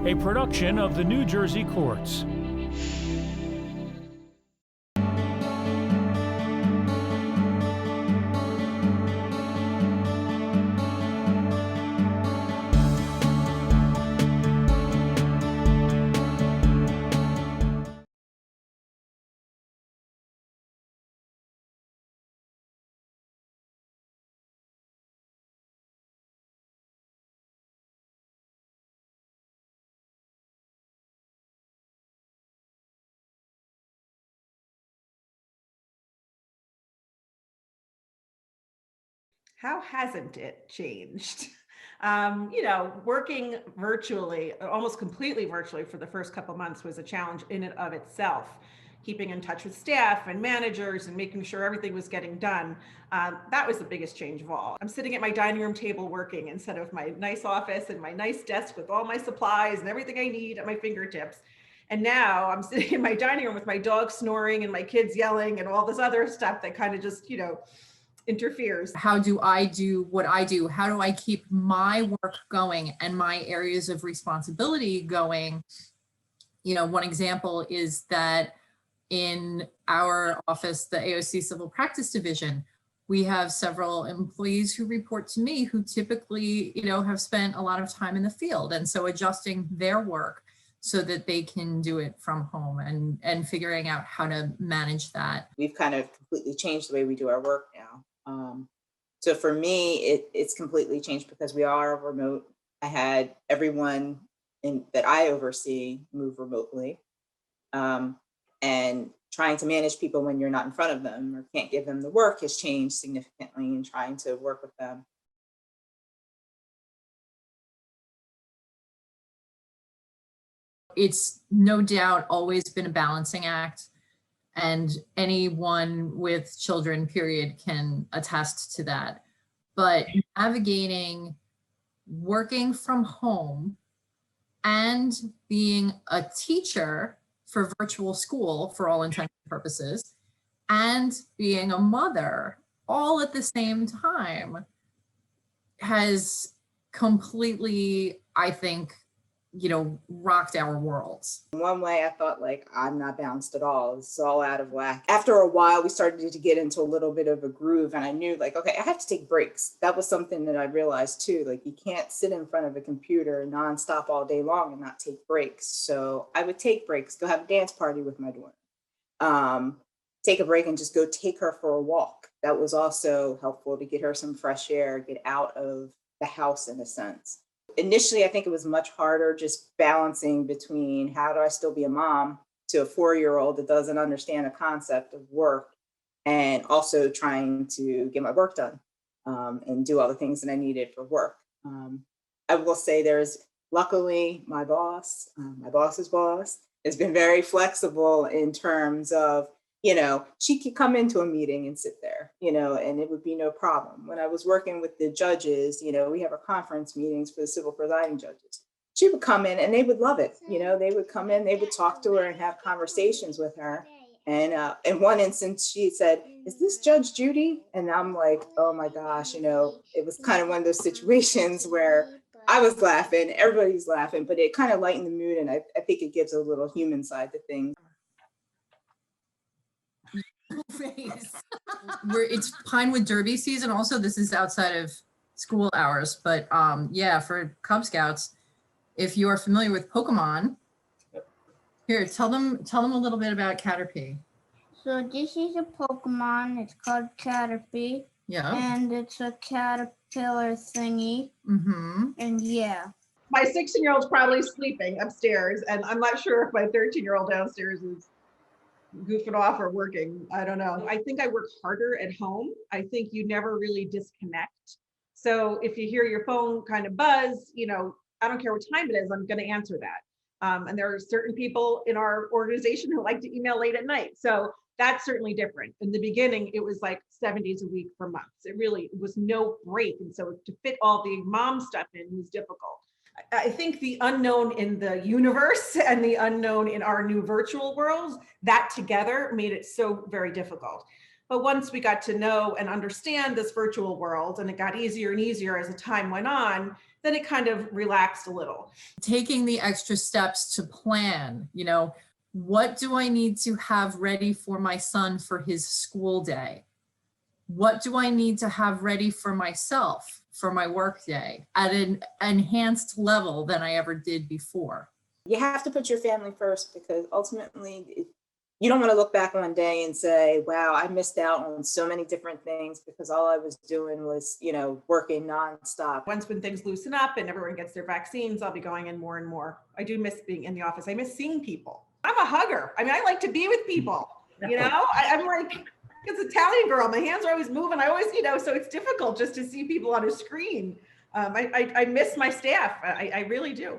a production of the New Jersey courts. How hasn't it changed? Working virtually, almost completely virtually for the first couple months was a challenge in and of itself. Keeping in touch with staff and managers and making sure everything was getting done. That was the biggest change of all. I'm sitting at my dining room table working instead of my nice office and my nice desk with all my supplies and everything I need at my fingertips. And now I'm sitting in my dining room with my dog snoring and my kids yelling and all this other stuff that kind of just, interferes. How do I do what I do? How do I keep my work going and my areas of responsibility going? One example is that in our office, the AOC Civil Practice Division, we have several employees who report to me who typically, have spent a lot of time in the field. And so adjusting their work so that they can do it from home and figuring out how to manage that. We've kind of completely changed the way we do our work now. So for me, it's completely changed because we are remote. I had everyone that I oversee move remotely. And trying to manage people when you're not in front of them or can't give them the work has changed significantly in trying to work with them. It's no doubt always been a balancing act, and anyone with children, period, can attest to that. But navigating working from home and being a teacher for virtual school for all intents and purposes, and being a mother all at the same time has completely, I think, rocked our worlds. One way I thought I'm not balanced at all. It's all out of whack. After a while, we started to get into a little bit of a groove and I knew okay, I have to take breaks. That was something that I realized too. You can't sit in front of a computer nonstop all day long and not take breaks. So I would take breaks, go have a dance party with my daughter. Take a break and just go take her for a walk. That was also helpful to get her some fresh air, get out of the house in a sense. Initially, I think it was much harder just balancing between how do I still be a mom to a 4-year-old that doesn't understand the concept of work and also trying to get my work done and do all the things that I needed for work. I will say luckily my boss's boss has been very flexible in terms of, she could come into a meeting and sit there, and it would be no problem. When I was working with the judges, we have our conference meetings for the civil presiding judges. She would come in and they would love it. They would come in, they would talk to her and have conversations with her. And in one instance, she said, "Is this Judge Judy?" And I'm like, oh my gosh, it was kind of one of those situations where I was laughing, everybody's laughing, but it kind of lightened the mood. And I think it gives a little human side to things. It's Pinewood Derby season. Also, this is outside of school hours, but yeah, for Cub Scouts, if you are familiar with Pokemon, here, tell them a little bit about Caterpie. So this is a Pokemon. It's called Caterpie. Yeah. And it's a caterpillar thingy. Mm-hmm. And yeah. My 16-year-old's probably sleeping upstairs, and I'm not sure if my 13-year-old downstairs is goofing off or working. I don't know. I think I work harder at home. I think you never really disconnect. So if you hear your phone kind of buzz, I don't care what time it is, I'm going to answer that. And there are certain people in our organization who like to email late at night. So that's certainly different. In the beginning, it was like 7 days a week for months. It really was no break. And so to fit all the mom stuff in was difficult. I think the unknown in the universe and the unknown in our new virtual world, that together made it so very difficult. But once we got to know and understand this virtual world, and it got easier and easier as the time went on, then it kind of relaxed a little. Taking the extra steps to plan, what do I need to have ready for my son for his school day? What do I need to have ready for myself for my work day at an enhanced level than I ever did before? You have to put your family first, because ultimately you don't want to look back one day and say, wow, I missed out on so many different things because all I was doing was, working nonstop. Once when things loosen up and everyone gets their vaccines, I'll be going in more and more. I do miss being in the office. I miss seeing people. I'm a hugger. I mean, I like to be with people, I'm like, it's Italian girl. My hands are always moving. I always, so it's difficult just to see people on a screen. I miss my staff. I really do.